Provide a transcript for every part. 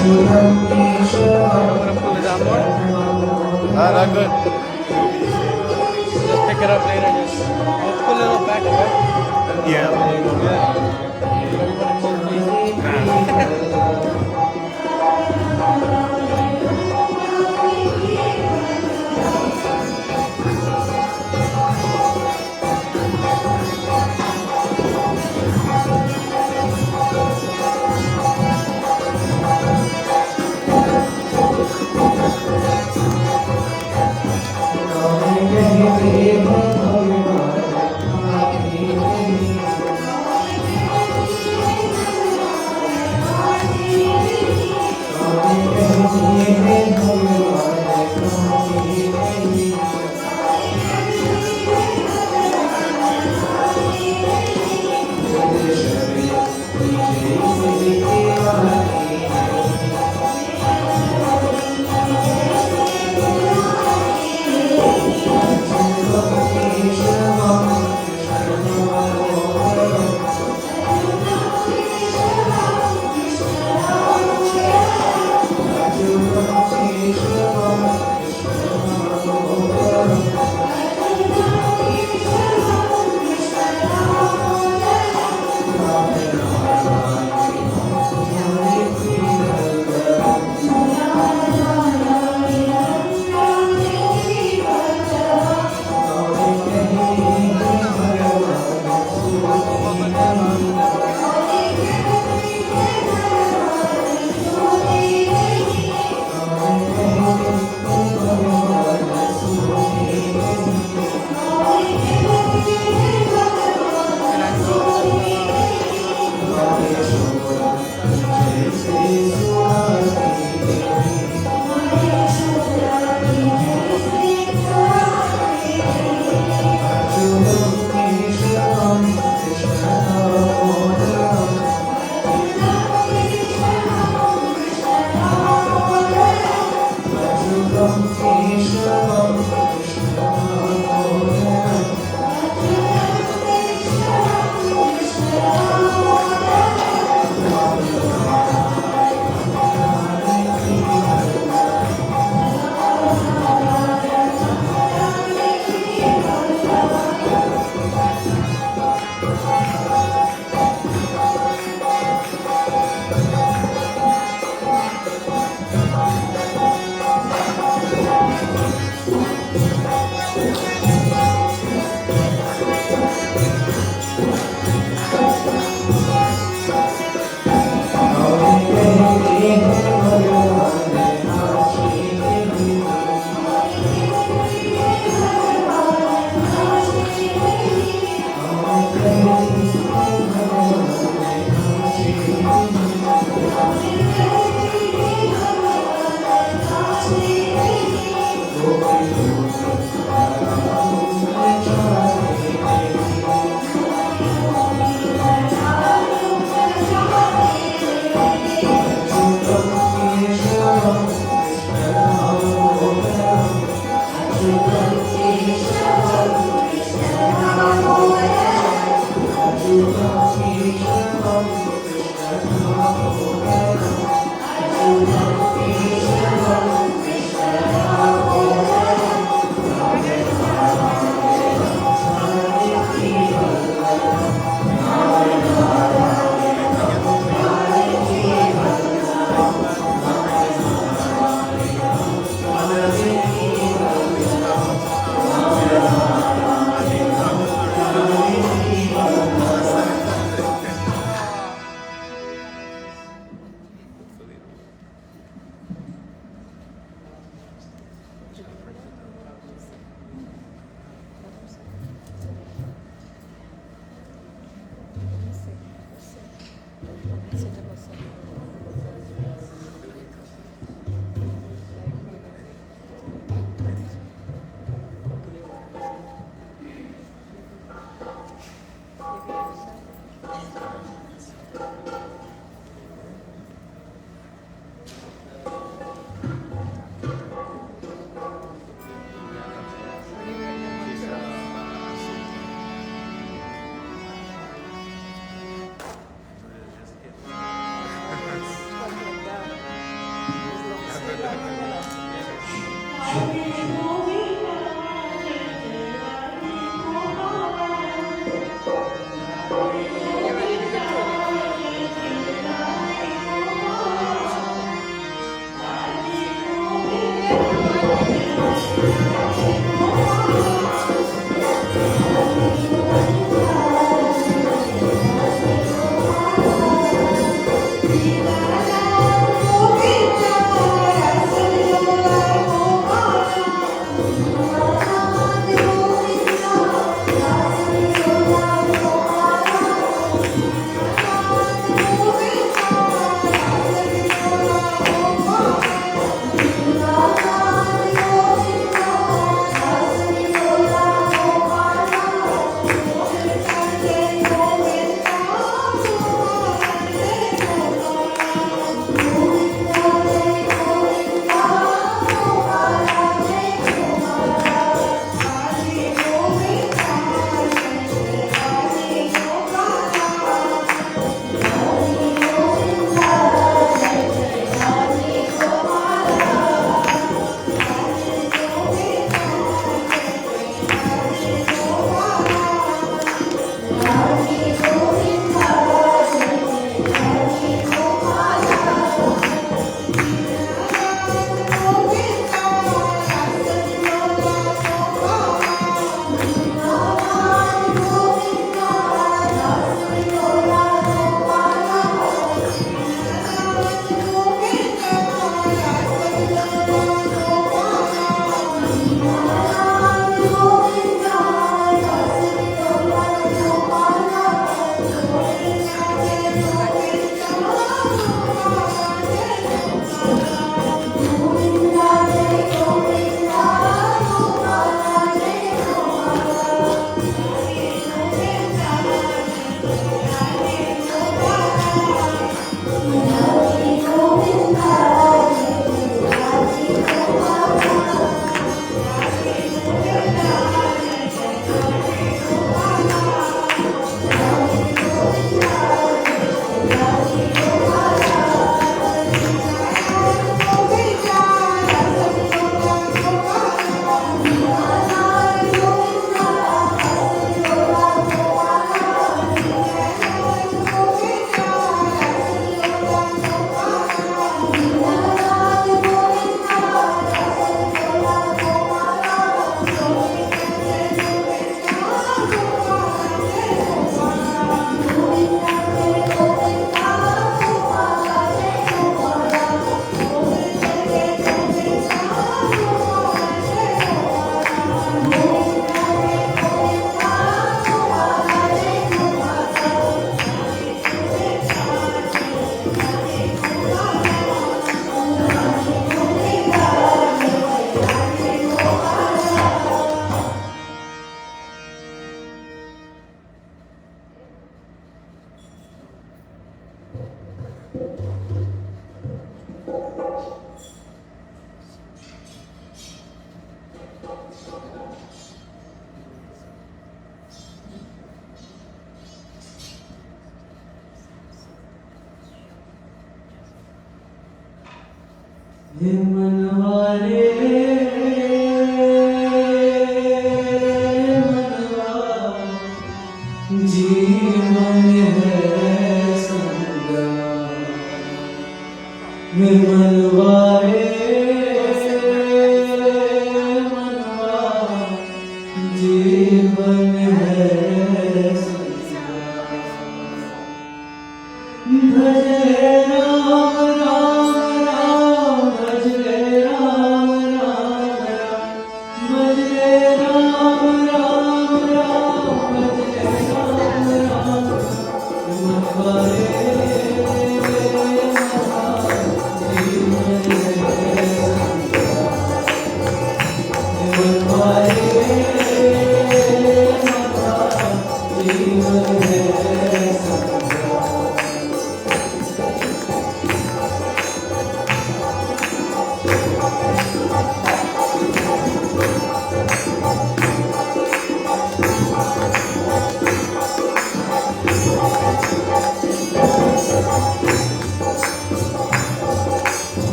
Pull it downward. Not good. Just pick it up later. Just pull it up back. Yeah. Everybody pull please.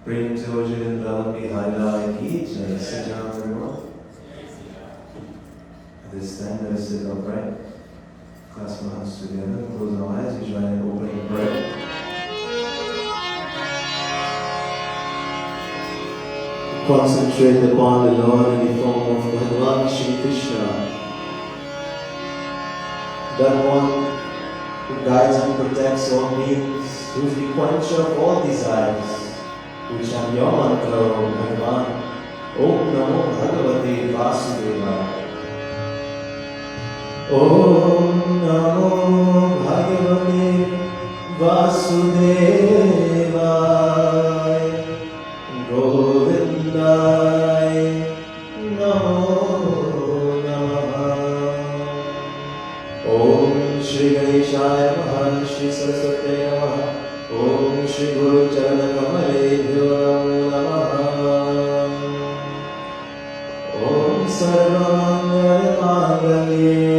Bring to Ojin Rampi Haila Ki Jai. Sit down, everyone. At this time, let us sit upright. Clasp our hands together. Close our eyes. We join in opening prayer. Concentrate upon the Lord in the form of Bhagavan Shri Krishna, that one who guides and protects all beings, who is the quencher of all desires. We chant your mantra, O Bhagavan. Om Namo Bhagavate Vasudevaya. Om Namo Bhagavate Vasudevaya. Govindaya Namo Namaha. Om Shri Ganeshaya Namaha. Shri Saraswate Namaha. Om Shri Guru Charana Kamalebhyo Namaha. Om Sarvamangala Mangalye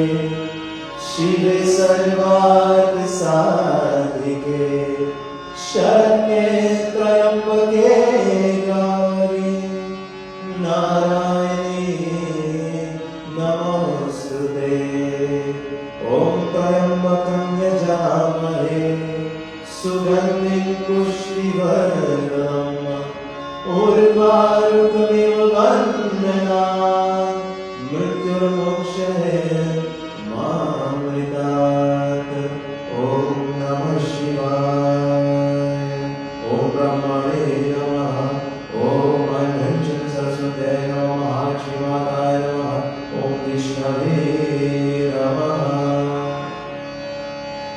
Shive Sarvartha Sadhike Sharnye Trayambake Gauri Narayani Namostute. Om Trayambakam Yajamare Sugandhim Pushtivardhanam Urvarukamiv Vandana Mrityurmokshahe Mamritat. Om Namah Shivaya. Om Brahmane Namaha. Om Ananjan Saraswate Namaha. Shrivataya Namaha. Om Krishnave Namaha.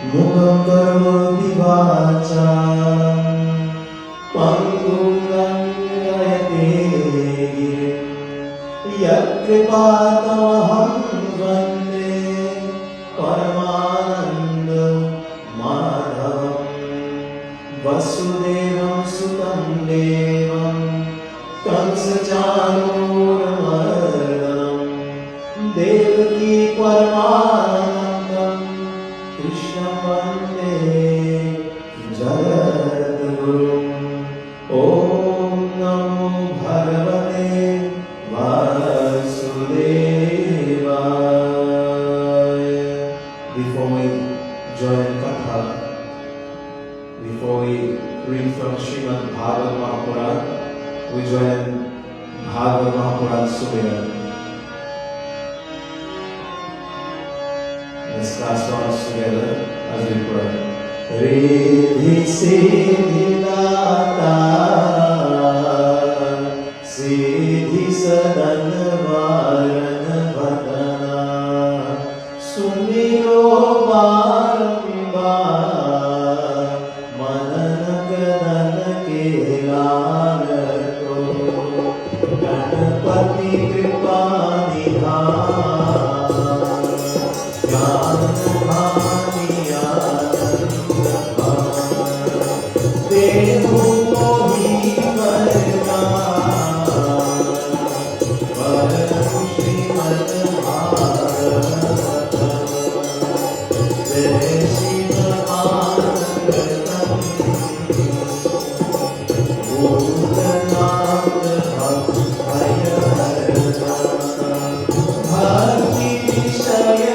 Mukam Karoti Vacham Pangum Nangayate यत्कृपातमहं वन्दे परमानन्द माधवम् वसुदेवं सुतं देवं कंसचाणूरमर्दनं देवकी परमानन्दं कृष्णं वन्दे जगद्गुरुम् ॐ नमो भगवते वासुदेवाय. Before we join Katha, before we read from Srimad Bhagavad Mahapuran, we join Bhagavad Mahapuran Sumiran. Let's clap our hands together as we pray. Riddhi Siddhi Data Siddhi Sadana Varana Vadana Sumiro Barambar Manana Kadana Kelarato Ganapati Kripa Nidhan Jnanamaniya Devu Mohi Varna Varam Srimad Bhagavatam Jai Shiva Anandam Bhutanand Bhayaharatam Bhakti Vishaya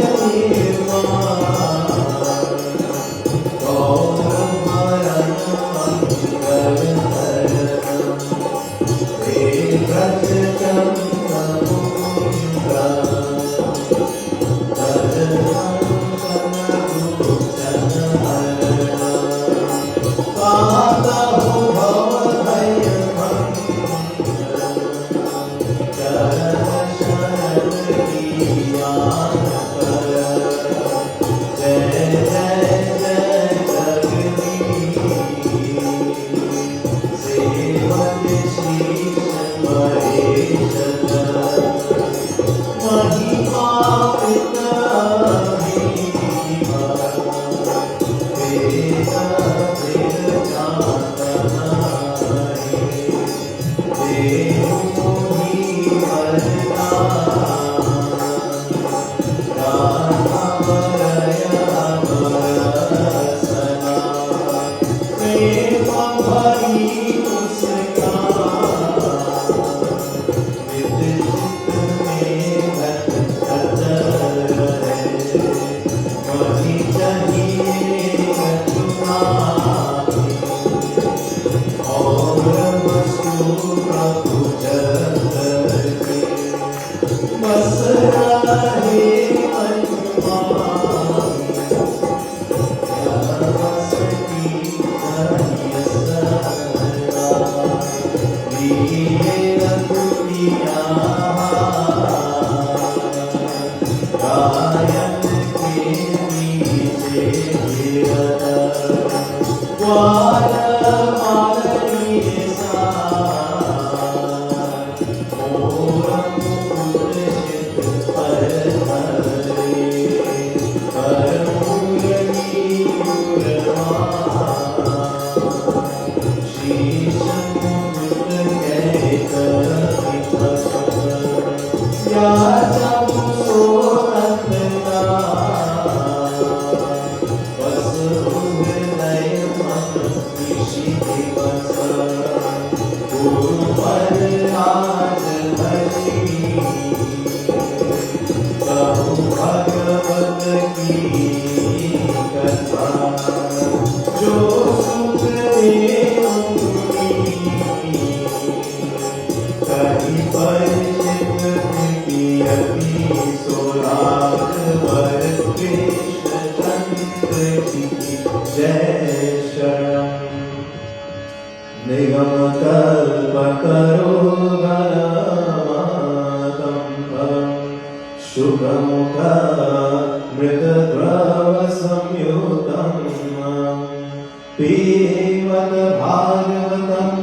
Pivat Bhagavatam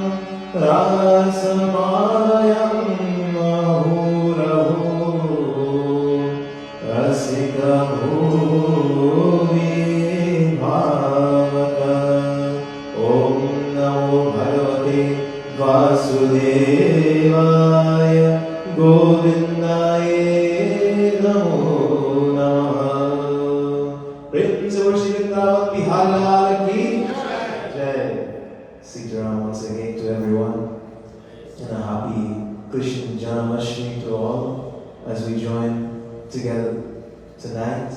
Rasamayam Mahura Govindaye Namo Namaha. Prem se worship Vrindavan Bihar Lal ki Jai. Sitaram once again to everyone, and a happy Krishna Janamashtmi to all as we join together tonight.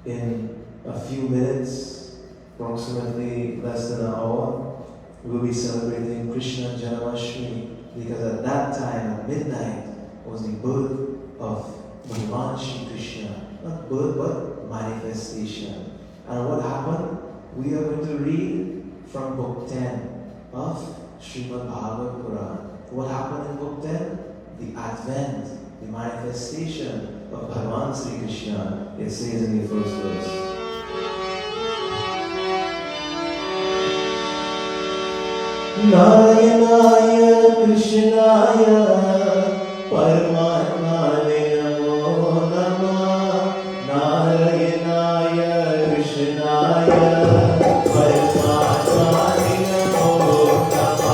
In a few minutes, approximately less than an hour, we will be celebrating Krishna Janamashtmi, because at that time, at midnight, was the birth of Bhagavan Shri Krishna. Not birth, but manifestation. And what happened? We are going to read from book 10 of Srimad Bhagavad Puran. What happened in book 10? The advent, the manifestation of Bhagavan Shri Krishna. It says in the first verse. Narayana Krishnaya Paramatmane Namo Namah. Narayana Krishnaya Paramatmane Namo Namah.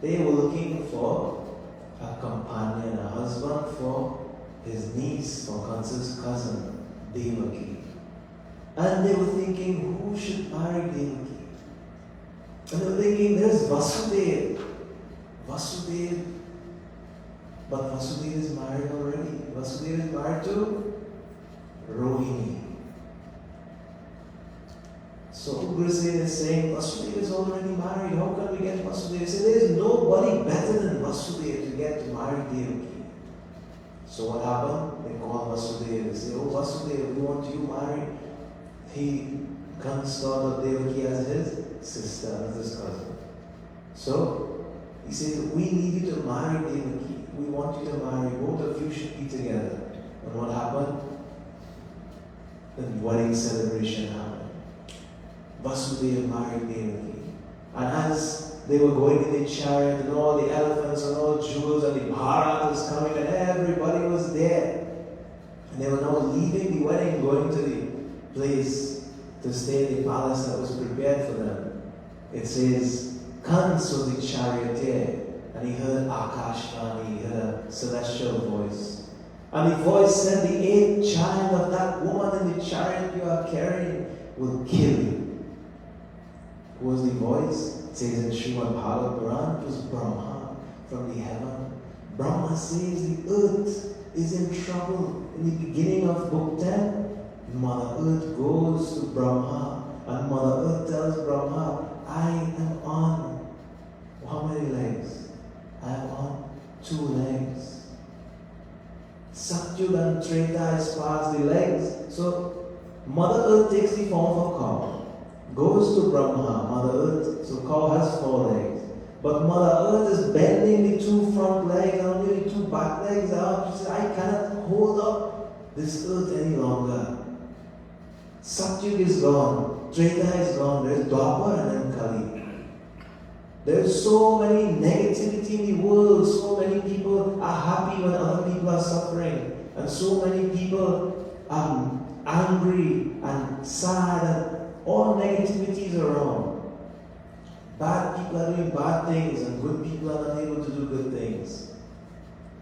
They were looking for a companion, a husband for his niece, for Kansa's cousin, Devaki. And they were thinking, who should marry Devaki? And they were thinking, there's Vasudev. Vasudev. But Vasudev is married already. Vasudev is married to Rohini. So Ugrasen is saying, Vasudev is already married. How can we get Vasudev? He said, there is nobody better than Vasudev to get to marry Devaki. So what happened? They called Vasudev. They say, oh Vasudev, we want you married. He comes thought of Devaki as his sister, as his cousin. So he said, we need you to marry Devaki. We want you to marry. Both of you should be together. And what happened? The wedding celebration happened. Vasudeva married Devaki. And as they were going in the chariot and all the elephants and all jewels and the bharat was coming and everybody was there. And they were now leaving the wedding, going to the place to stay in the palace that was prepared for them. It says, Kans was the charioteer, and he heard Akashvani, he heard a celestial voice. And the voice said, the 8th child of that woman in the chariot you are carrying will kill you. Who was the voice? It says in Srimad Bhagavad Puran, it was Brahma from the heaven. Brahma says the earth is in trouble. In the beginning of book 10, Mother Earth goes to Brahma, and Mother Earth tells Brahma, I am on how many legs? I am on 2 legs. Satyuga and Treta is past the legs. So Mother Earth takes the form of a cow, goes to Brahma, Mother Earth. So cow has 4 legs. But Mother Earth is bending the 2 front legs and only the 2 back legs out. She says, I cannot hold up this earth any longer. Satyuga is gone, Treta is gone, there is Dwapar and then Kali. There is so many negativity in the world, so many people are happy when other people are suffering, and so many people are angry and sad, and all negativity is around. Bad people are doing bad things and good people are not able to do good things.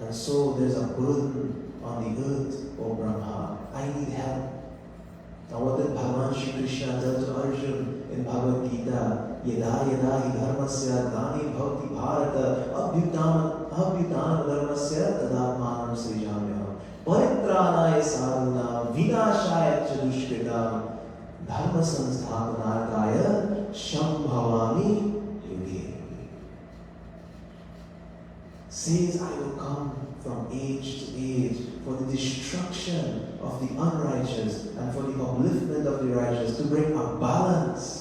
And so there's a burden on the earth, O Brahma. I need help. Now what did Bhagavan Shri Krishna tell to Arjuna in Bhagavad Gita? Yada yada hi dharmasya dani bhavati bharata abhyutam dharmasya tadatmanam srijamya paritranaya sadhunam vinashaya cha dushkritam dharma samsthapanarkaya shambhavami yuge. Says, I will come from age to age for the destruction of the unrighteous and for the upliftment of the righteous, to bring a balance.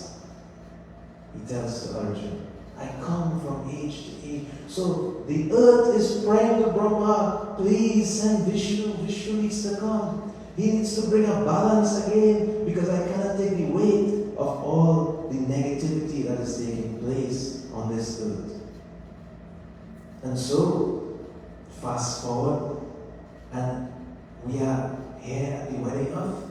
He tells to Arjuna, I come from age to age. So the earth is praying to Brahma, please send Vishnu. Vishnu needs to come. He needs to bring a balance again, because I cannot take the weight of all the negativity that is taking place on this earth. And so, fast forward, and we are here at the wedding of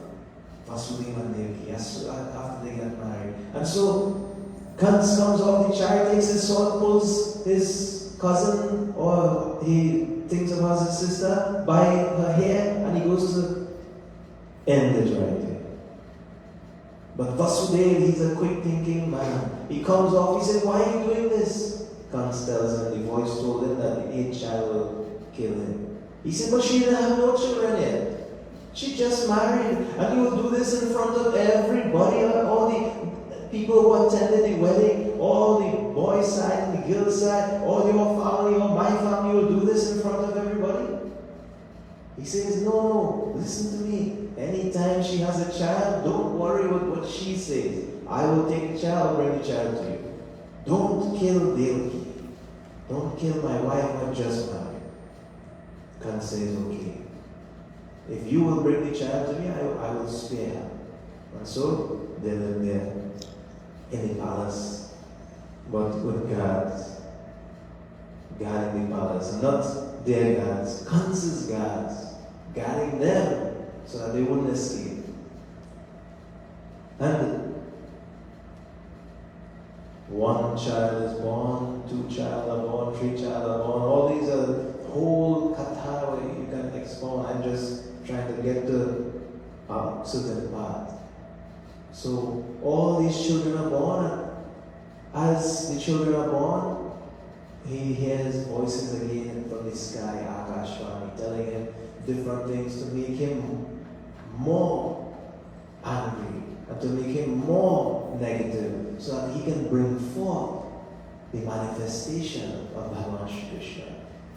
Vasudeva and Devaki, after they got married. And so, Kans comes off the chariot, takes his sword, pulls his cousin, or he thinks of her as his sister, by her hair, and he goes to end it right there. But Vasudeva, he's a quick thinking man. He comes off, he says, why are you doing this? Kans tells him, the voice told him that the 8th child will kill him. He said, but she didn't have no children yet. She just married, and you will do this in front of everybody, all the people who attended the wedding, all the boys' side and the girls' side, all your family or my family will do this in front of everybody? He says, no, listen to me. Anytime she has a child, don't worry about what she says. I will take the child, bring the child to you. Don't kill Devaki. Don't kill my wife or just married. Kans says, okay. If you will bring the child to me, I will spare her. And so they live there in the palace, but with guards, guarding the palace, and not their guards, Kans's guards, guarding them so that they wouldn't escape. And 1 child is born, 2 child are born, 3 child are born. All these are the whole katha where you can expound. I'm just trying to get to a certain part. So all these children are born. As the children are born, he hears voices again from the sky, Akashvani, telling him different things to make him more angry and to make him more negative, so that he can bring forth the manifestation of Bhagavan Shri Krishna.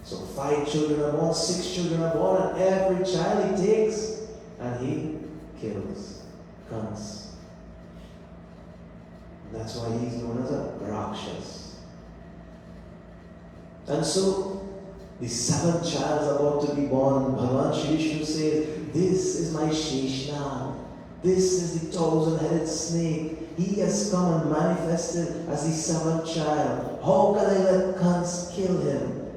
So 5 children are born, 6 children are born, and every child he takes and he kills, Kans. That's why he's known as a Rakshas. And so the 7th child is about to be born. Bhagavan Shri Vishnu says, this is my Sheshna. This is the 1,000-headed snake. He has come and manifested as the 7th child. How can I let Kans kill him?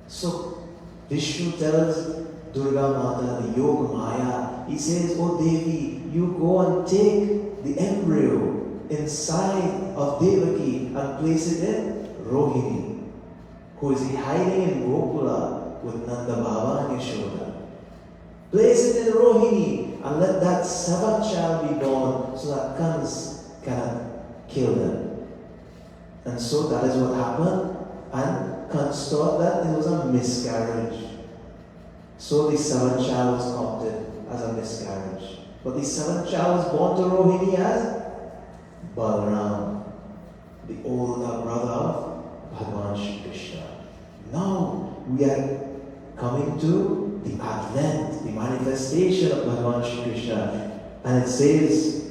So Vishnu tells Durga Mata, the Yoga Maya, he says, oh Devi, you go and take the embryo inside of Devaki and place it in Rohini, who is hiding in Gokula with Nanda Baba and Yashoda. Place it in Rohini and let that 7th child be born so that Kans cannot kill them. And so that is what happened, and Kans thought that it was a miscarriage. So the 7th child was counted as a miscarriage. But the 7th child was born to Rohini as Balaram, the older brother of Bhagavan Shri Krishna. Now we are coming to the advent, the manifestation of Bhagavan Shri Krishna. And it says,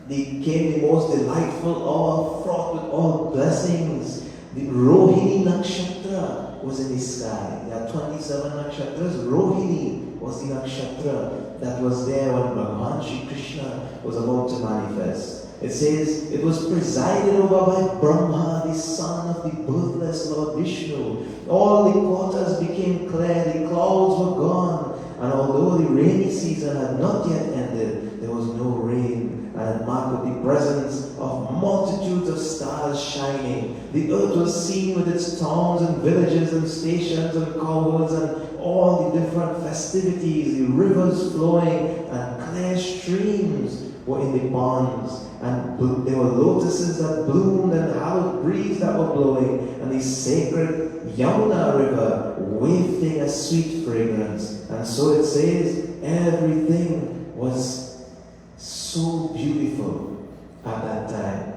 came the most delightful, all fraught with all blessings. The Rohini Nakshatra was in the sky. There are 27 nakshatras. Rohini was the nakshatra that was there when Bhagavan Shri Krishna was about to manifest. It says it was presided over by Brahma, the son of the birthless Lord Vishnu. All the quarters became clear, the clouds were gone, and although the rainy season had not yet ended, there was no rain, and it marked with the presence of multitudes of stars shining. The earth was seen with its towns and villages and stations and cowherds and all the different festivities, the rivers flowing, and clear streams were in the ponds, and there were lotuses that bloomed and hallowed breeze that were blowing, and the sacred Yamuna river wafting a sweet fragrance. And so it says, everything was so beautiful at that time.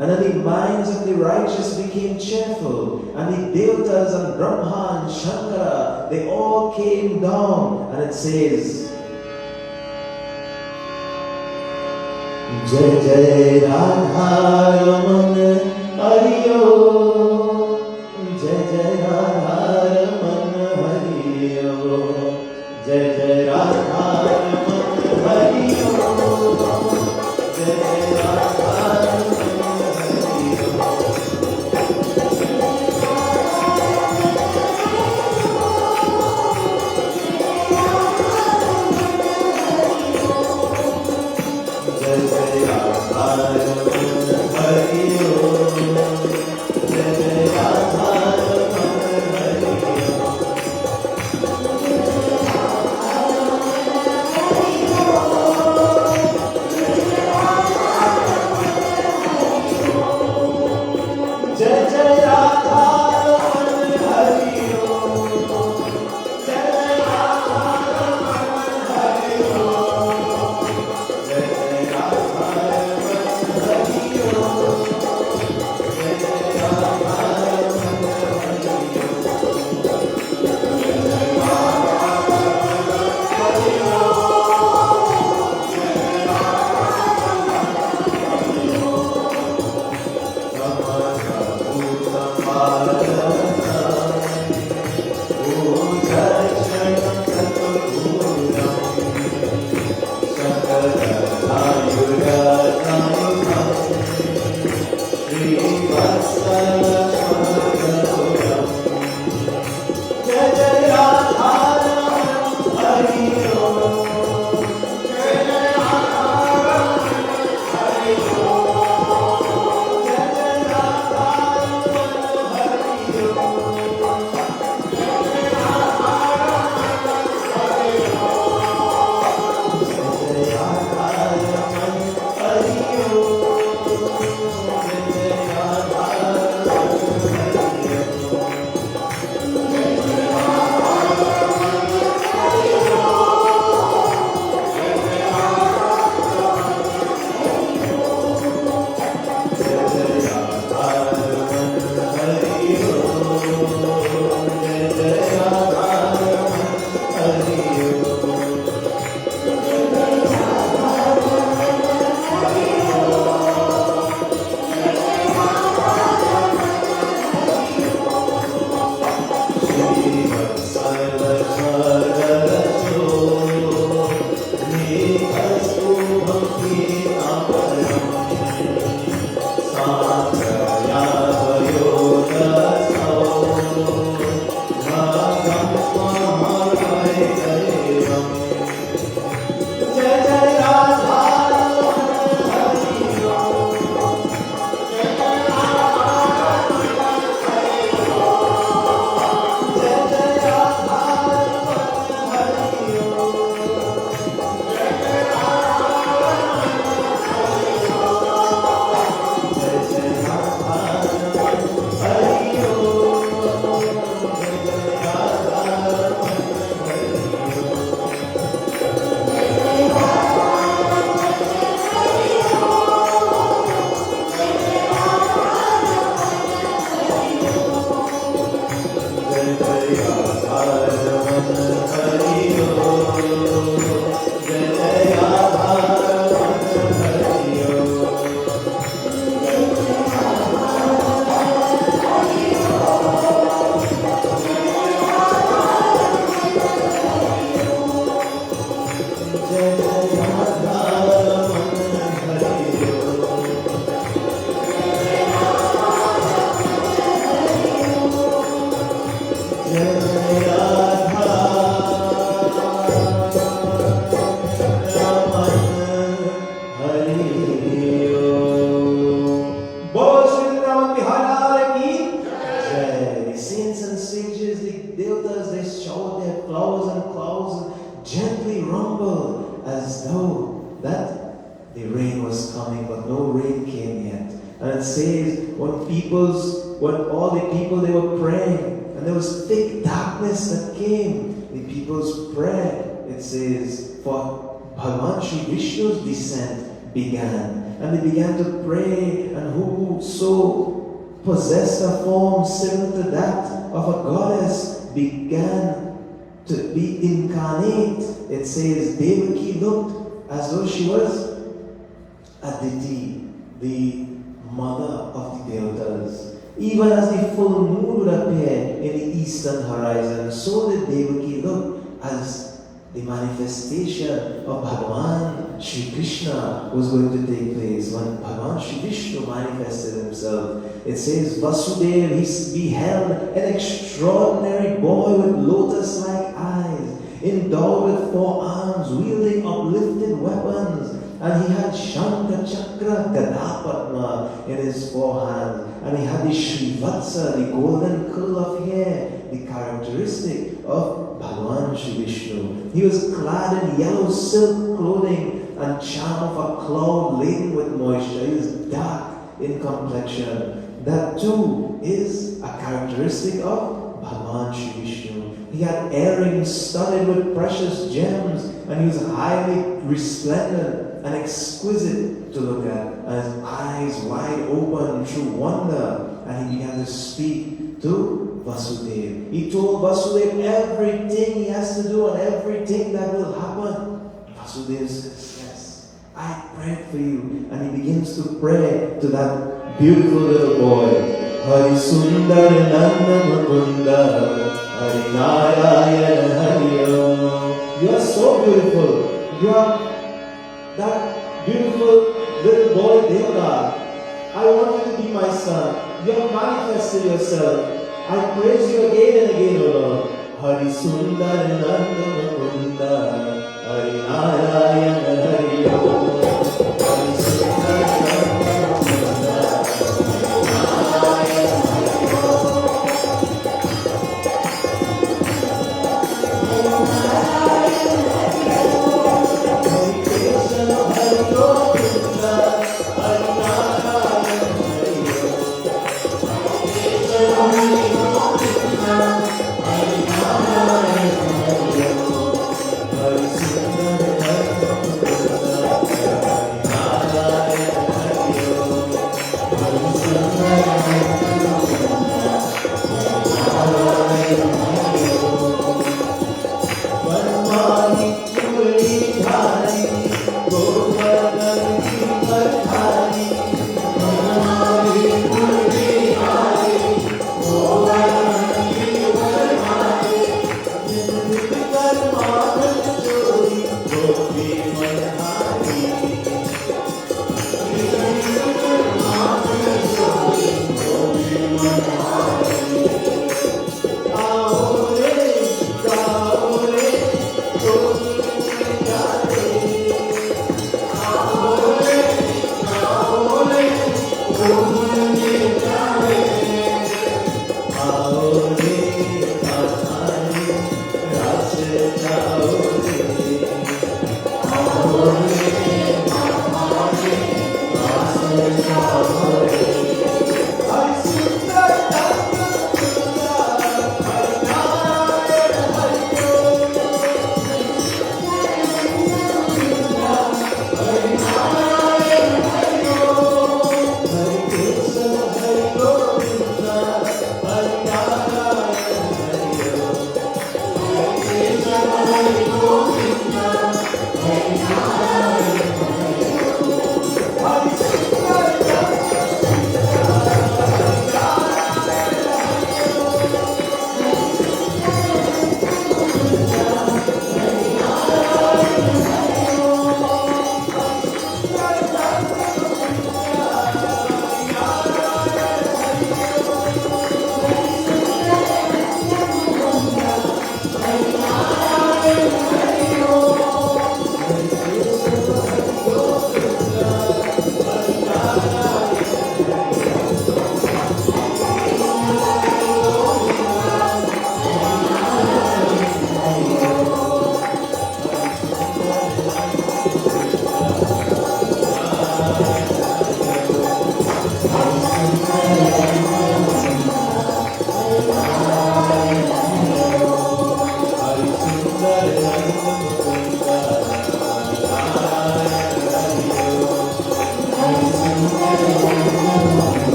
And then the minds of the righteous became cheerful, and the Devatas and Brahma and Shankara, they all came down, and it says, Jai Jai Radha Raman Hariyo, Jai Jai Radha Raman Hariyo, Jai Jai Radha Raman Hariyo, Jai Jai Radha Raman Hariyo. Jai Jai Radha Raman Hariyo, Jai Jai Radha Raman Hariyo. Jai Jai Radha Raman Hariyo, Jai Jai Radha Raman Hariyo, Jai Jai Radha Raman Hariyo, Jai Jai Radha Raman Saints and sages, the devatas, they showered their flowers and clouds and gently rumbled as though that the rain was coming, but no rain came yet. And it says when all the people they were praying, and there was thick darkness that came, the people's prayer, it says, for Bhagavan Shri Vishnu's descent began. And they began to pray, and who so possessed a form similar to that of a goddess began to be incarnate. It says Devaki looked as though she was Aditi, the mother of the devatas. Even as the full moon would appear in the eastern horizon, so did Devaki look as the manifestation of Bhagavan Shri Krishna was going to take place. When Bhagavan Shri Vishnu manifested himself, it says Vasudeva, he beheld an extraordinary boy with lotus-like eyes, endowed with 4 arms, wielding uplifted weapons, and he had Shankha Chakra Gada Padma in his 4 hands, and he had the Srivatsa, the golden curl of hair, the characteristic of Bhagavan Shri Vishnu. He was clad in yellow silk clothing and charm of a cloud laden with moisture. He was dark in complexion. That too is a characteristic of Bhagavan Shri Vishnu. He had earrings studded with precious gems, and he was highly resplendent and exquisite to look at, and his eyes wide open through wonder, and he began to speak to Vasudeva. He told Vasudeva everything he has to do and everything that will happen. Vasudeva says, yes, I prayed for you. And he begins to pray to that beautiful little boy. Hari Sundar Nanda Mukunda Hari Narayana Hari Om. You are so beautiful. You are that beautiful little boy Devata. I want you to be my son. You have manifested yourself. I praise you again and again, O Lord. Hari Sundar Nanda Mukunda Hari Narayana Hari Om. Hari Sundar Nanda Mukunda Hari Narayana Hari Om. Hari Krishna Hari Govinda Hari Narayana Hari Om. Hari Hari Narayana Hari Om. Hari Sundar Hari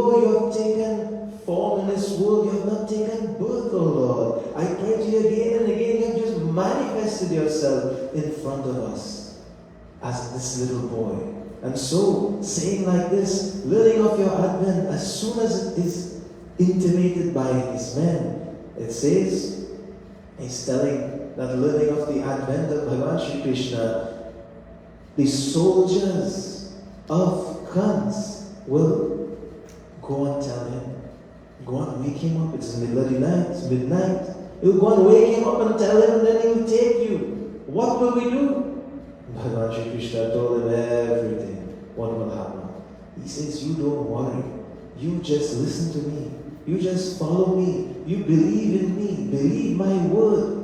though you have taken form in this world, you have not taken birth, O Lord. I pray to you again and again, you have just manifested yourself in front of us as this little boy. And so, saying like this, learning of your advent, as soon as it is intimated by his men, it says, he's telling that learning of the advent of Bhagavan Shri Krishna, the soldiers of Kans will go and tell him, go and wake him up. It's the middle of the night, it's midnight. You'll go and wake him up and tell him, and then he'll take you. What will we do? Bhagavan Shri Krishna told him everything. What will happen? He says, you don't worry. You just listen to me. You just follow me. You believe in me. Believe my word.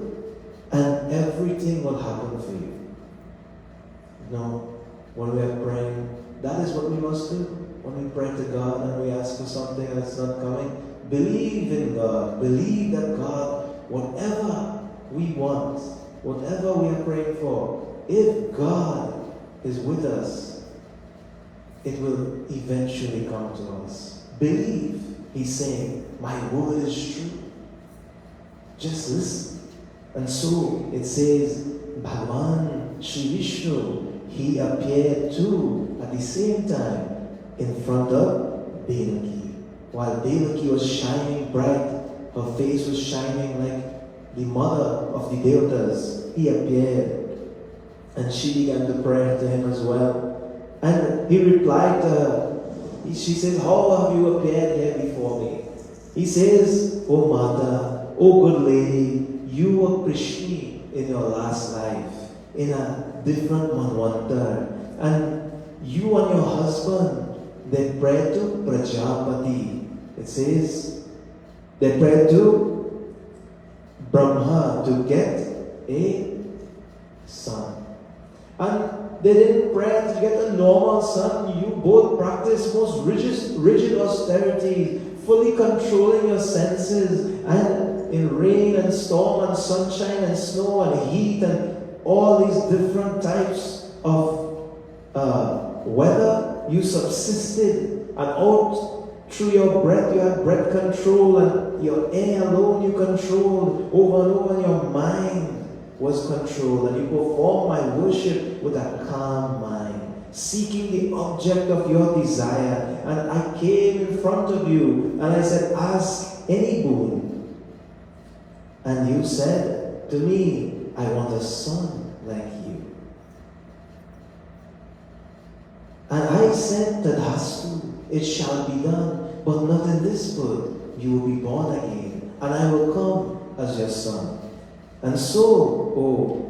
And everything will happen for you. No, when we are praying, that is what we must do. When we pray to God and we ask for something that's not coming, believe in God. Believe that God, whatever we want, whatever we are praying for, if God is with us, it will eventually come to us. Believe. He's saying, my word is true. Just listen. And so it says, Bhagavan Shri Vishnu, he appeared too at the same time in front of Devaki. While Devaki was shining bright, her face was shining like the mother of the Devatas, he appeared. And she began to pray to him as well. And he replied to her, she says, how have you appeared here before me? He says, O Mata, O good lady, you were Krishna in your last life, in a different Manvantar. And you and your husband, they prayed to Prajapati. It says, they prayed to Brahma to get a son. And they didn't pray to get a normal son. You both practice most rigid austerity, fully controlling your senses, and in rain and storm and sunshine and snow and heat and all these different types of weather, you subsisted, and out through your breath you had breath control, and your air alone you controlled over and over, and your mind was controlled, and you perform my worship with a calm mind, seeking the object of your desire. And I came in front of you and I said, ask any boon. And you said to me, I want a son like you. And I said, Tadhastu, it shall be done, but not in this birth. You will be born again, and I will come as your son. And so, oh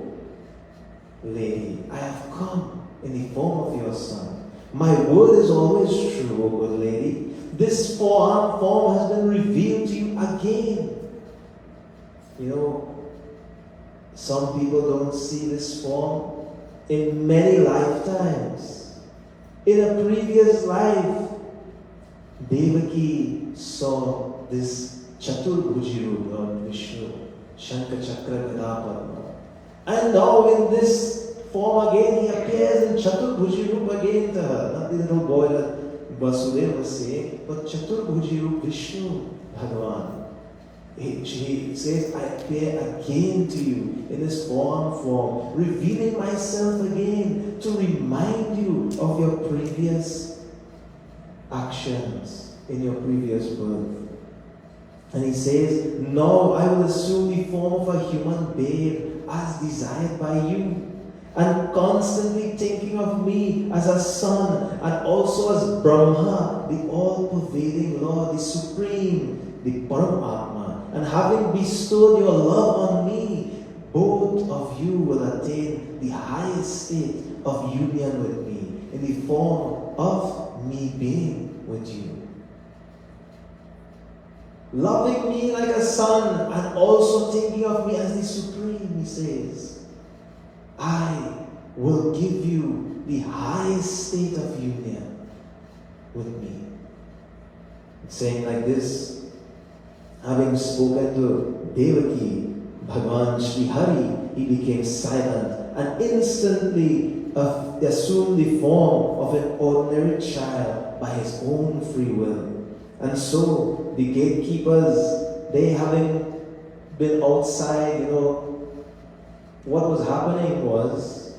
lady, I have come in the form of your son. My word is always true, oh good lady. This four-armed form has been revealed to you again. You know, some people don't see this form in many lifetimes. In a previous life, Devaki saw this Chaturbhuji Rupa, Lord Vishnu, Shankha Chakra Gadapadma. And now in this form again, he appears in Chaturbhuji Rupa again to her. Not the little boy that Vasudeva was saying, but Chaturbhuji Rupa Vishnu Bhagavan. He says, I appear again to you in this form, revealing myself again to remind you of your previous actions in your previous birth. And he says, now I will assume the form of a human babe as desired by you, and constantly thinking of me as a son, and also as Brahma, the all-pervading Lord, the Supreme, the Paramatma. And having bestowed your love on me, both of you will attain the highest state of union with me in the form of me being with you. Loving me like a son and also thinking of me as the Supreme, he says, I will give you the highest state of union with me. Saying like this, having spoken to Devaki, Bhagavan Shri Hari, he became silent and instantly assumed the form of an ordinary child by his own free will. And so the gatekeepers, they having been outside, what was happening was,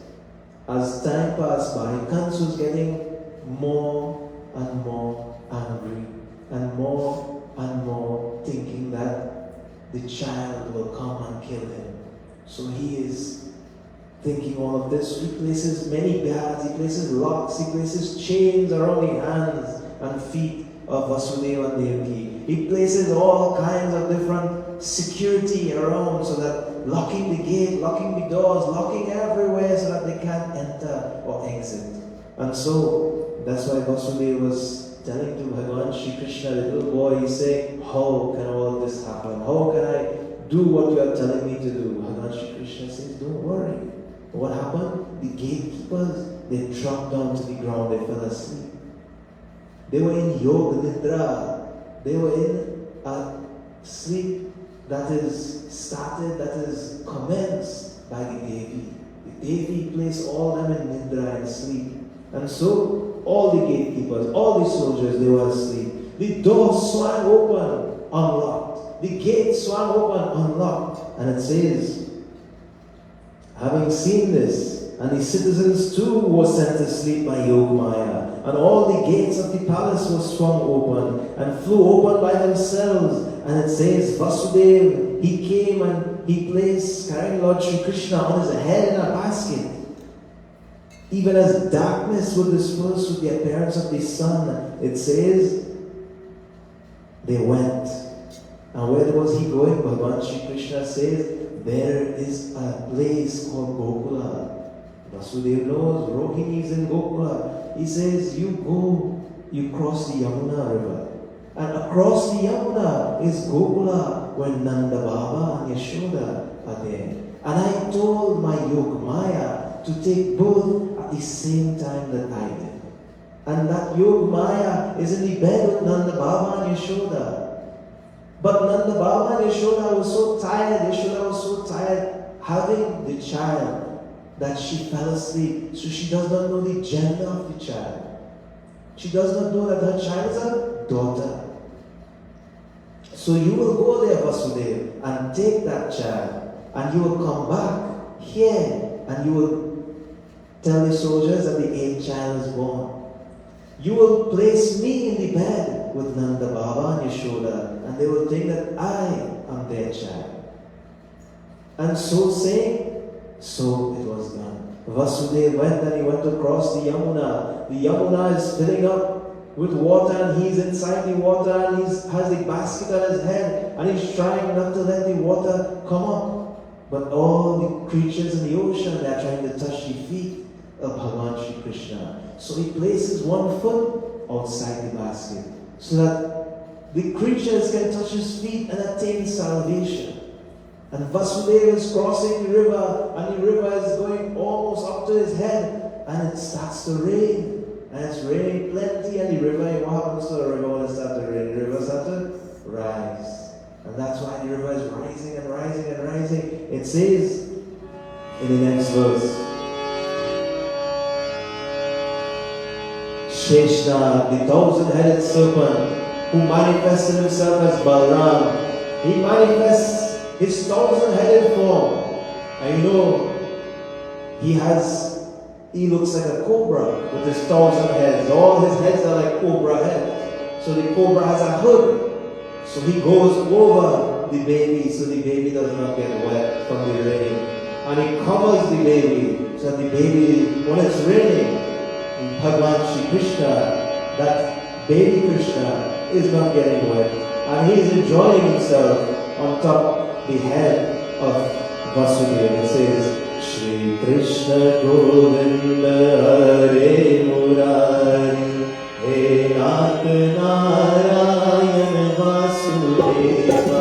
as time passed by, Kansa was getting more and more angry and more thinking that the child will come and kill him. So he is thinking all of this. He places many guards, he places locks, he places chains around the hands and feet of Vasudeva and Devaki. He places all kinds of different security around, so that locking the gate, locking the doors, locking everywhere so that they can't enter or exit. And so that's why Vasudeva was telling to Bhagavan Shri Krishna, the little boy, he's saying, how can all this happen? How can I do what you are telling me to do? Bhagavan Shri Krishna says, don't worry. What happened? The gatekeepers, they dropped down to the ground, they fell asleep. They were in yoga nidra. They were in a sleep that is started, that is commenced by the Devi. The Devi placed all them in nidra and sleep. And so, all the gatekeepers, all the soldiers, they were asleep. The door swung open, unlocked. The gate swung open, unlocked. And it says, having seen this, and the citizens too were sent to sleep by Yogamaya, and all the gates of the palace were swung open and flew open by themselves. And it says, Vasudeva, he came and he placed, carrying Lord Shri Krishna on his head in a basket. Even as darkness will disperse with the appearance of the sun, it says, they went. And where was he going? Bhagavan Shri Krishna says, there is a place called Gokula. Vasudeva knows, Rohini is in Gokula. He says, you go, you cross the Yamuna river. And across the Yamuna is Gokula, where Nanda Baba and Yashoda are there. And I told my Yogamaya to take both at the same time that I did. And that Yogamaya is in the bed with Nanda Baba and Yashoda. But Nanda Baba and Yashoda was so tired, Yashoda was so tired having the child that she fell asleep. So she does not know the gender of the child. She does not know that her child is a daughter. So you will go there, Vasudeva, and take that child, and you will come back here, and you will tell the soldiers that the 8th child is born. You will place me in the bed with Nanda Baba and Yashoda, and they will think that I am their child. And so saying, so it was done. Vasudeva went and he went across the Yamuna. The Yamuna is filling up with water, and he's inside the water, and he has the basket on his head, and he's trying not to let the water come up. But all the creatures in the ocean, they're trying to touch the feet of Bhagavan Shri Krishna. So he places one foot outside the basket, so that the creatures can touch his feet and attain salvation. And Vasudeva is crossing the river, and the river is going almost up to his head, and it starts to rain. And it's raining plenty, and the river, what happens to the river when it starts to rain? The river starts to rise. And that's why the river is rising and rising and rising. It says in the next verse, Sheshna, the 1,000-headed serpent, who manifested himself as Balaram, he manifests his 1,000-headed form. And he looks like a cobra with his 1,000 heads. All his heads are like cobra heads. So the cobra has a hood. So he goes over the baby, so the baby does not get wet from the rain. And he covers the baby, so that the baby, when it's raining, Bhagavan Shri Krishna, that baby Krishna is not getting wet. And he is enjoying himself on top the head of Vasudeva. It says, Shri Krishna Govinda Hare Murari He Nath Narayan Vasudeva.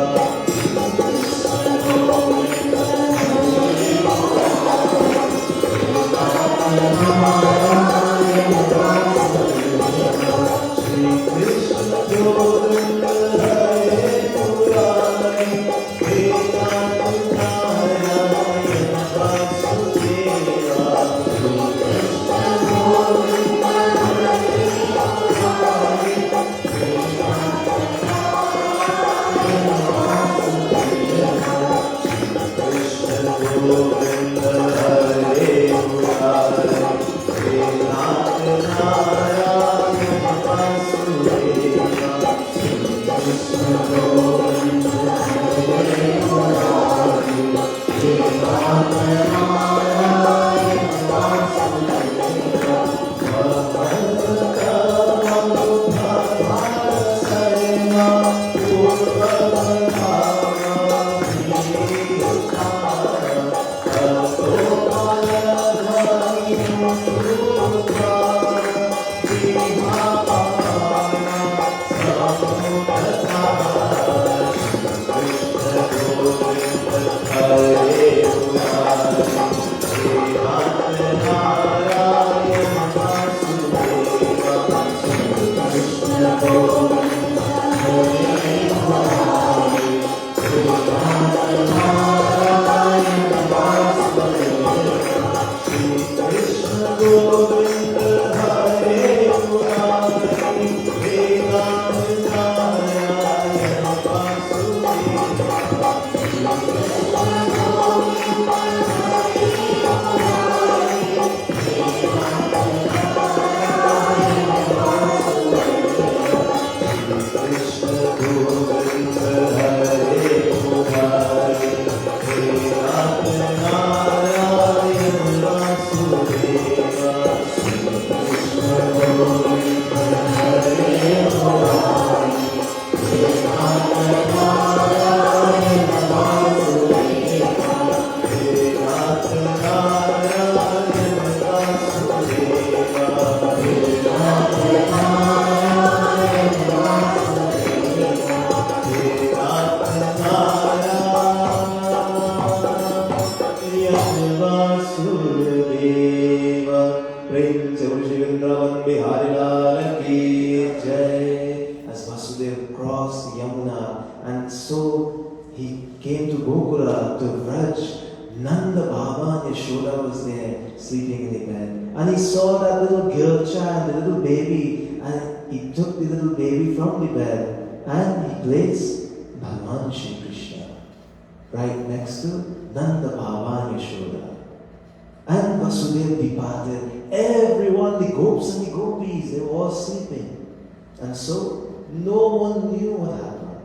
And so, no one knew what happened.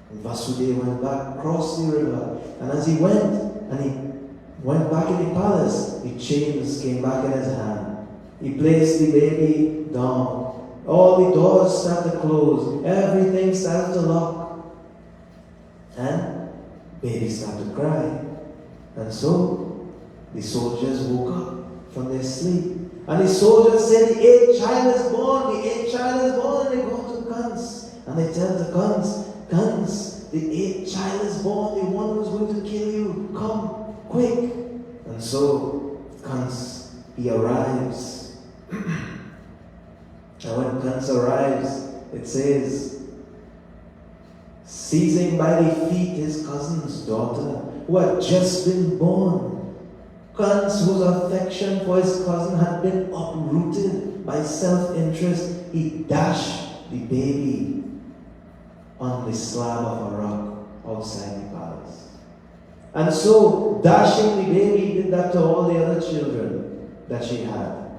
And Vasudeva went back, crossed the river, and as he went back in the palace, the chains came back in his hand. He placed the baby down. All the doors started to close. Everything started to lock. And baby started to cry. And so, the soldiers woke up from their sleep. And the soldiers said, the eighth child is born, the eighth child is born. And they go to Kans. And they tell the Kans, the eighth child is born, the one who's going to kill you. Come, quick. And so, Kans, he arrives. And when Kans arrives, it says, seizing by the feet his cousin's daughter, who had just been born. Kans, whose affection for his cousin had been uprooted by self-interest, he dashed the baby on the slab of a rock outside the palace. And so, dashing the baby, he did that to all the other children that she had.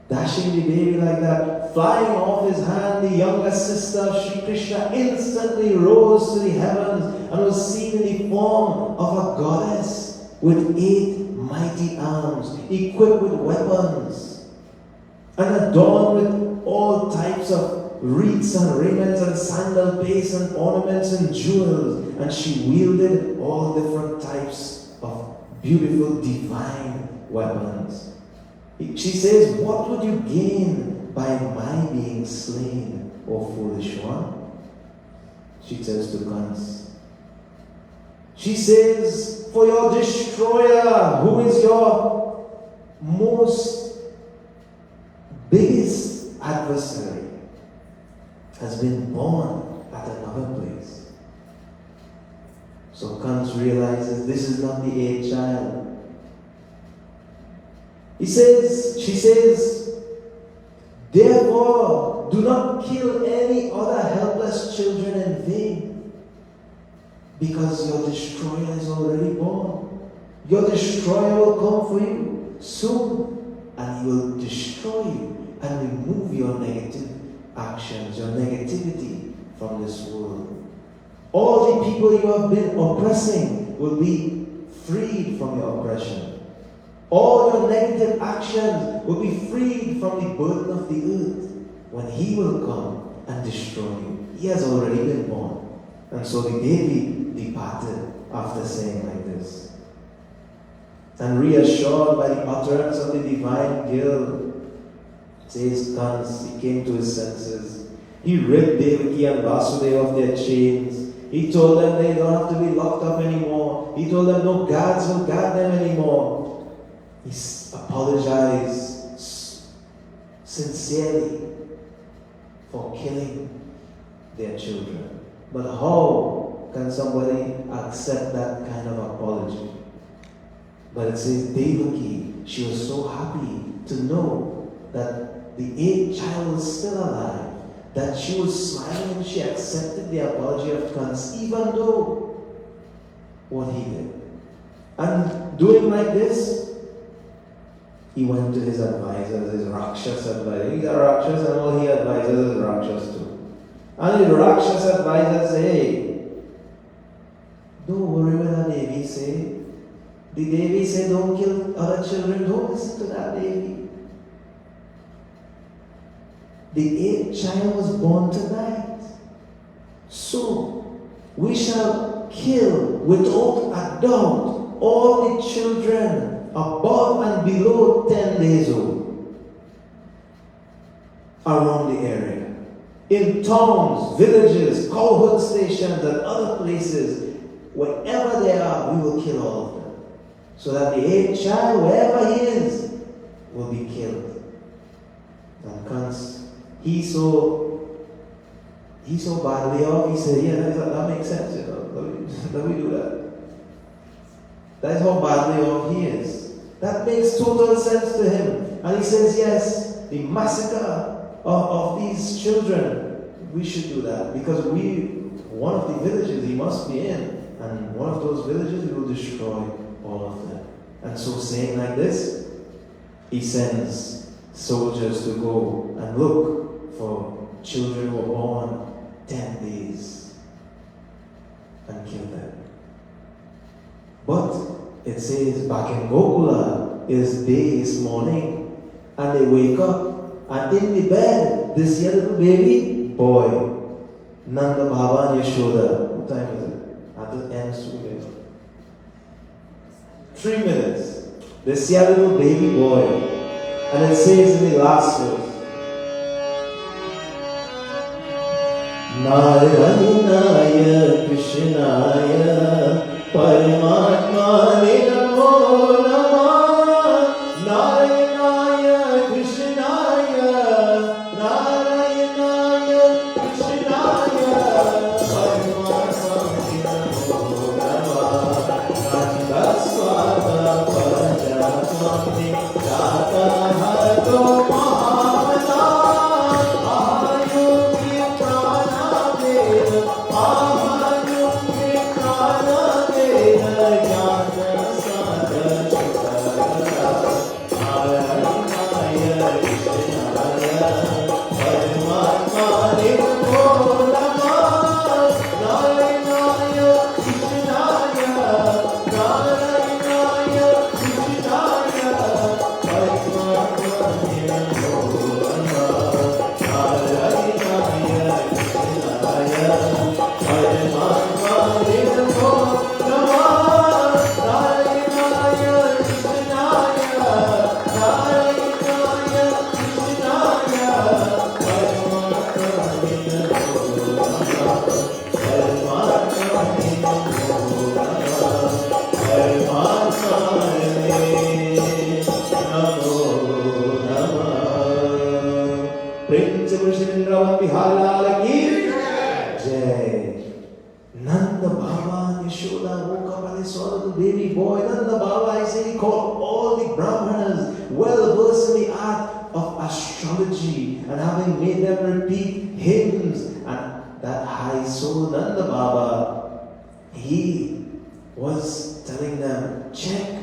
Dashing the baby like that, flying off his hand, the younger sister of Sri Krishna instantly rose to the heavens and was seen in the form of a goddess with 8 mighty arms, equipped with weapons, and adorned with all types of wreaths and raiments and sandal paste and ornaments and jewels. And she wielded all different types of beautiful divine weapons. She says, what would you gain by my being slain, O foolish one? She tells to Kans. She says, for your destroyer, who is your most biggest adversary, has been born at another place. So Kans realizes this is not the 8th child. She says, therefore, do not kill any other helpless children in vain, because your destroyer is already born. Your destroyer will come for you soon, and he will destroy you and remove your negative actions, your negativity from this world. All the people you have been oppressing will be freed from your oppression. All your negative actions will be freed from the burden of the earth when He will come and destroy you. He has already been born. And so the baby departed after saying like this. And reassured by the utterance of the divine girl, says Kans, he came to his senses. He ripped Devaki and Vasudeva of their chains. He told them they don't have to be locked up anymore. He told them no guards will guard them anymore. He apologized sincerely for killing their children. But how can somebody accept that kind of apology? But it says Devaki, she was so happy to know that the 8th child was still alive, that she was smiling and she accepted the apology of Kans, even though what he did. And doing like this, he went to his advisors, his Rakshas advisors. He's a Rakshas and all he advises is Rakshas too. And his Rakshas advisors say, hey, don't worry what that Devi say. The Devi said don't kill other children, don't listen to that Devi. The 8th child was born tonight. So, we shall kill without a doubt all the children above and below 10 days old around the area. In towns, villages, cowherd stations and other places, wherever they are, we will kill all of them. So that the 8th child, wherever he is, will be killed. And Kans, he saw badly off. He said, yeah, that makes sense, you know. Let me do that. That's how badly off he is. That makes total sense to him. And he says, yes, the massacre of these children, we should do that. Because one of the villages he must be in, and one of those villages we will destroy all of them. And so saying like this, he sends soldiers to go and look for children who were born 10 days and kill them. But it says back in Gokula, it's day, it's morning, and they wake up, and in the bed, this here little baby boy, Nanda Baba and Yashoda. What time is it? At the end, 3 minutes. This here little baby boy, and it says in the last verse, Narayanaya Krishnaya Paramatmane Namo Namah. Narayanaya Krishnaya Narayanaya Krishnaya Paramatmane Namo Namah. Nataswata Parajatmane Jata Hato Mahamata. Nanda Baba and Yashoda woke up and they saw the baby boy. Nanda Baba, I say, he called all the Brahmanas well versed in the art of astrology and having made them repeat hymns. And that high soul, Nanda Baba, he was telling them, check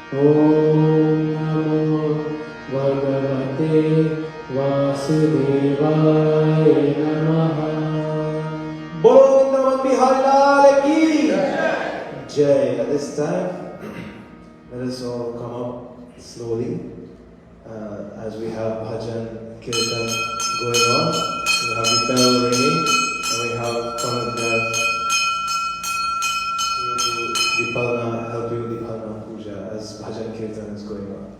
time, let us all come up slowly as we have bhajan kirtan going on. We have the bell ringing and we have Panadas helping the Palna Puja as bhajan kirtan is going on.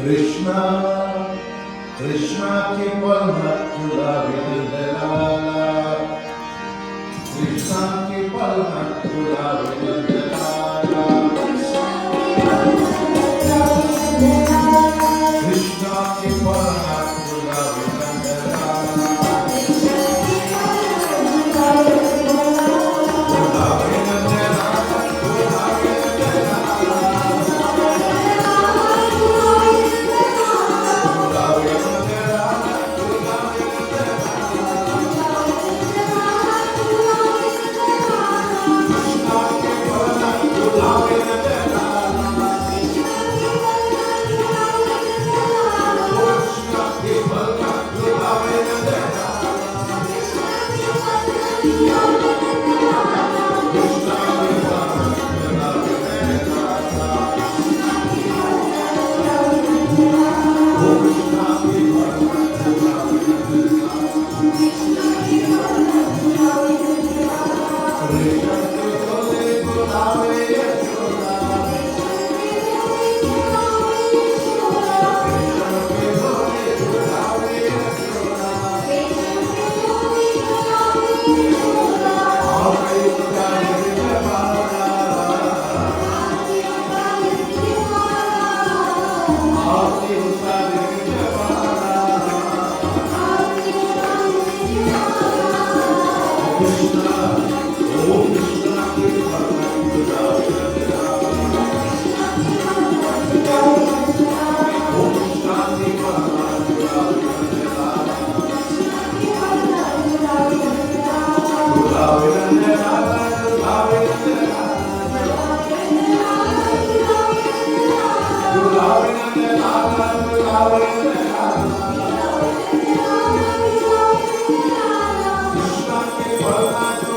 Krishna, Krishna ki palmatula vidalala. Krishna ki palmatula vidalala. Krishna ki palmatula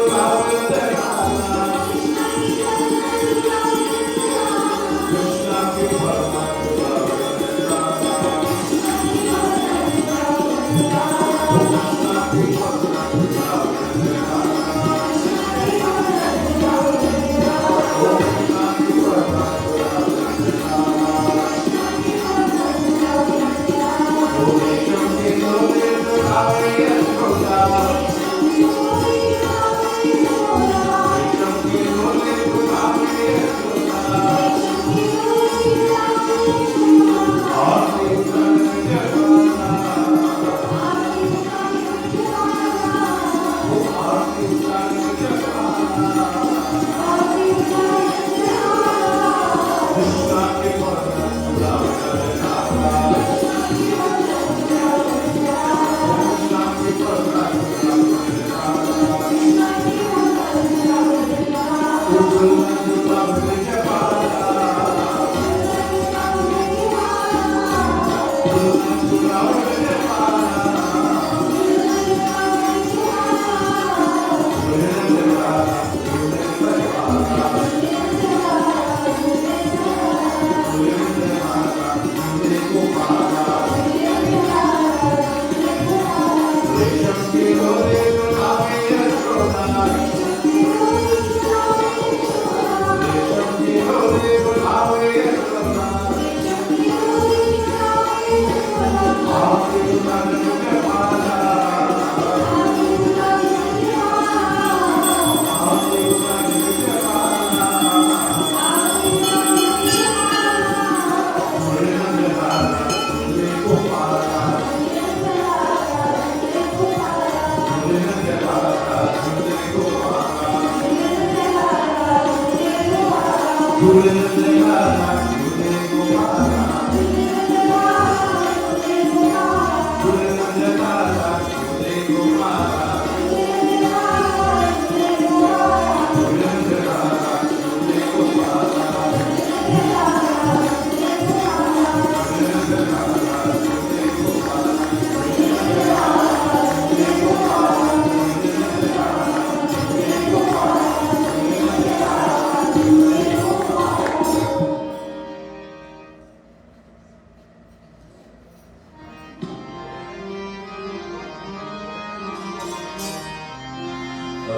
Krishna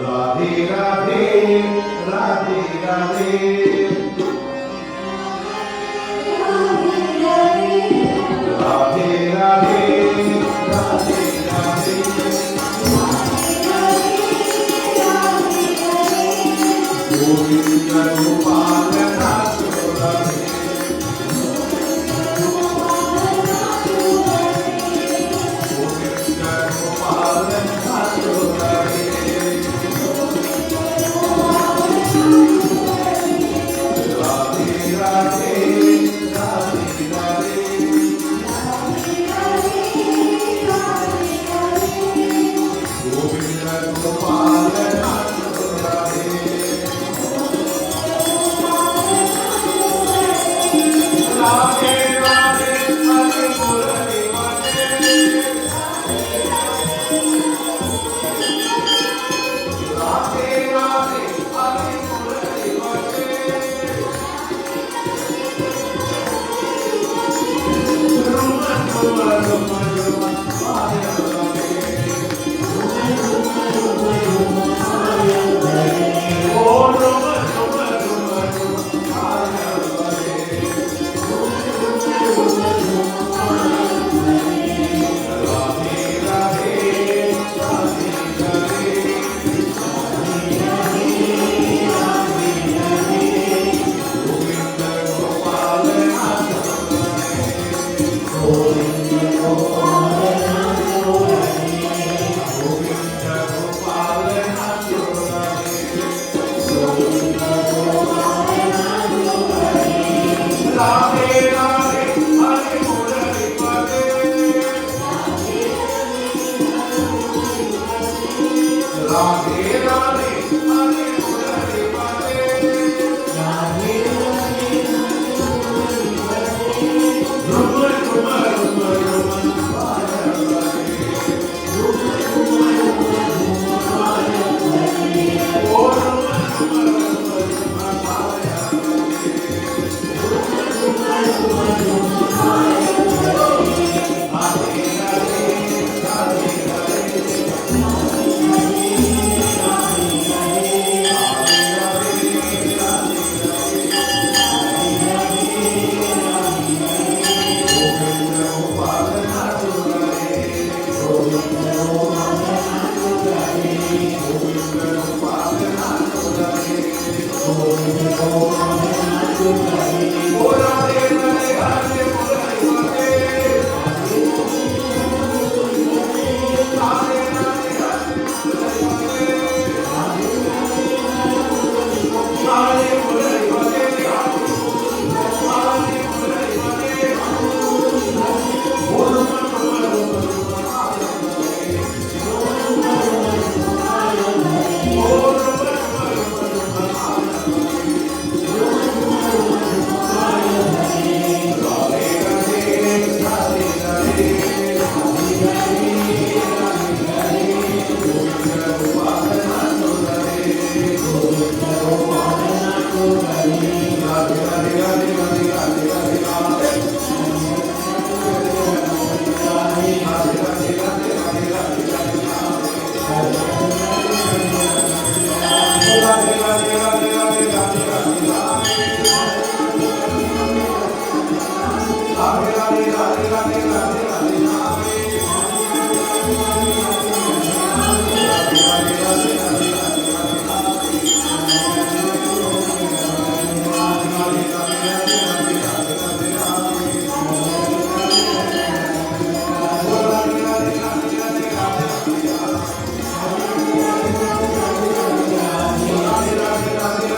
Radhe Radhe, Radhe Radhe. Radhe Radhe, Radhe Radhe. Govinda Gopala Radhe Radhe. Govinda Gopala Radhe Radhe.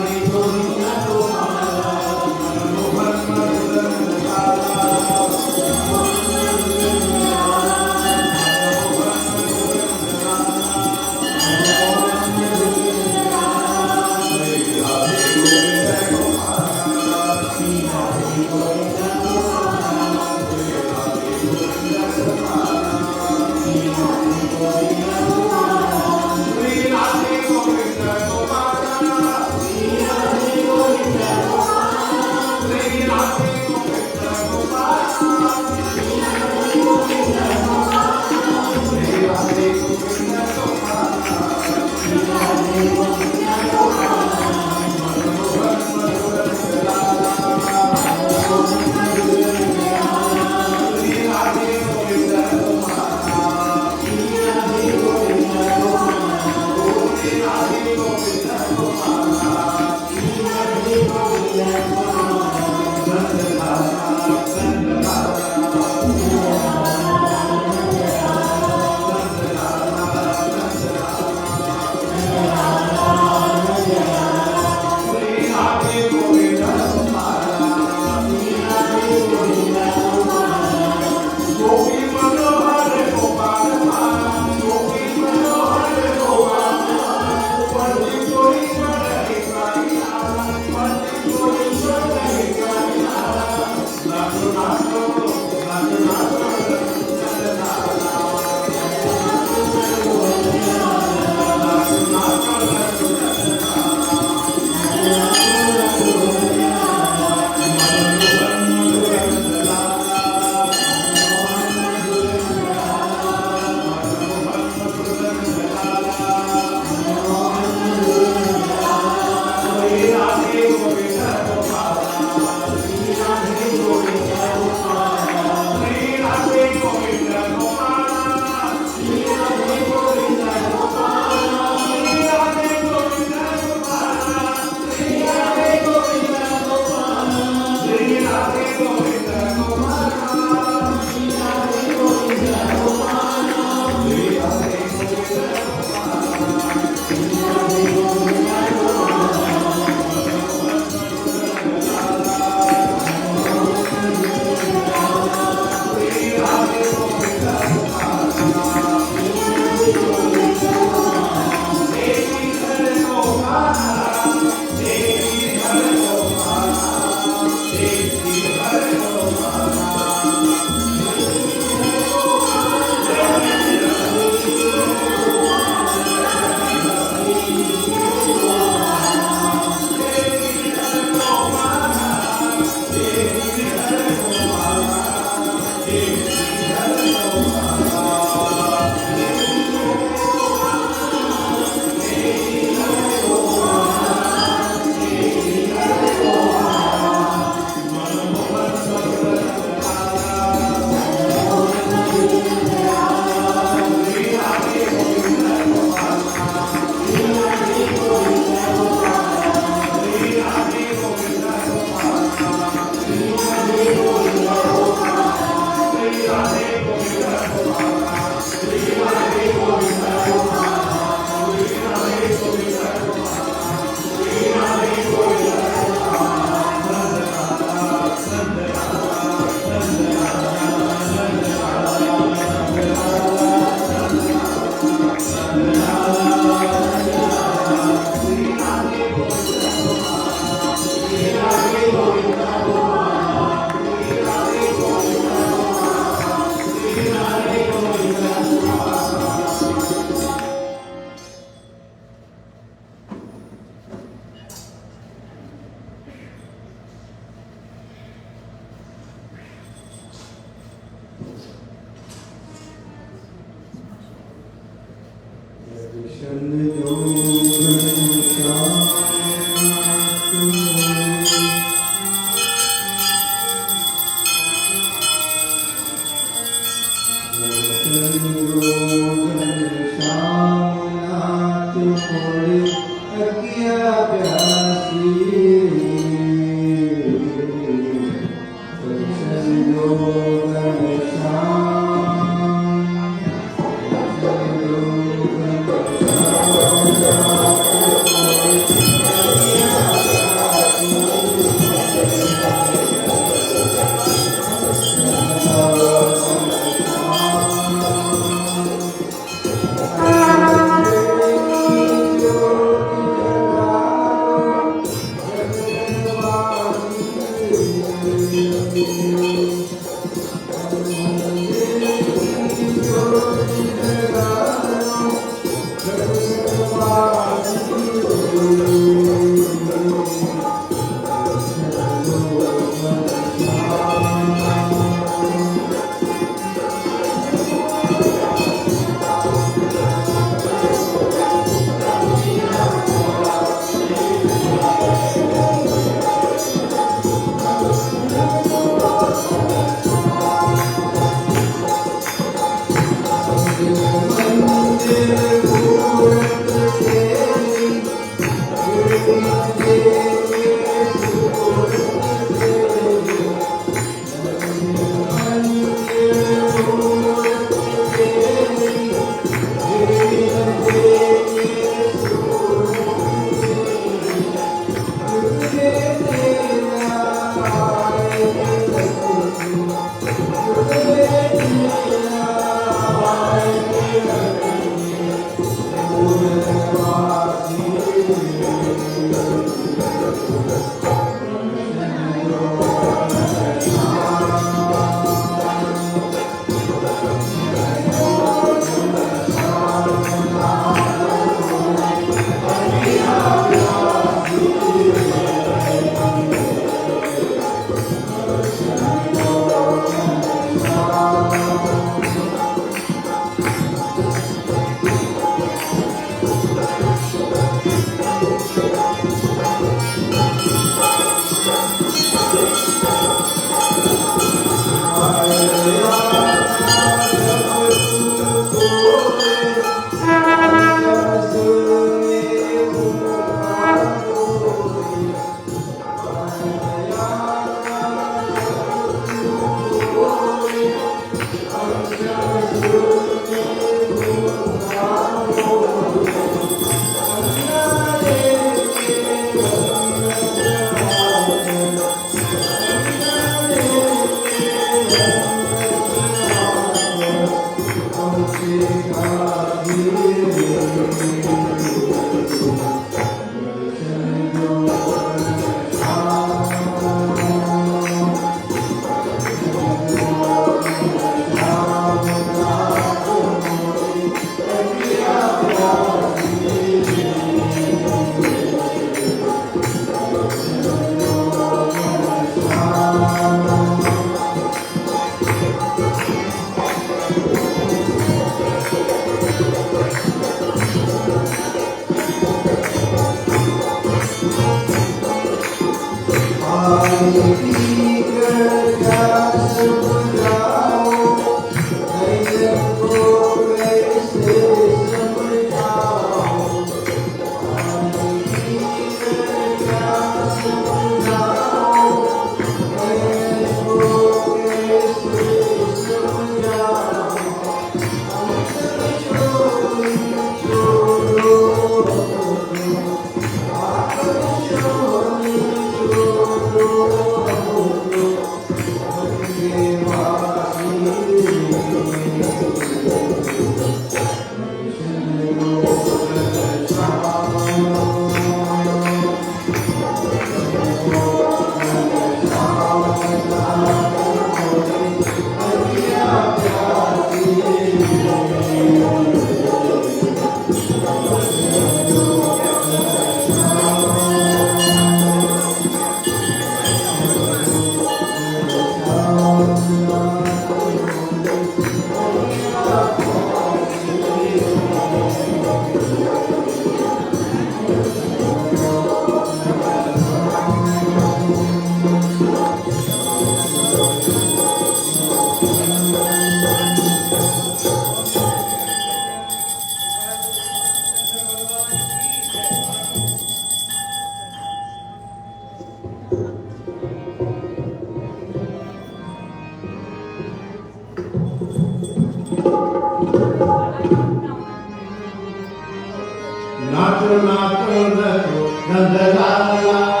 Nacho nacho nacho Nandlala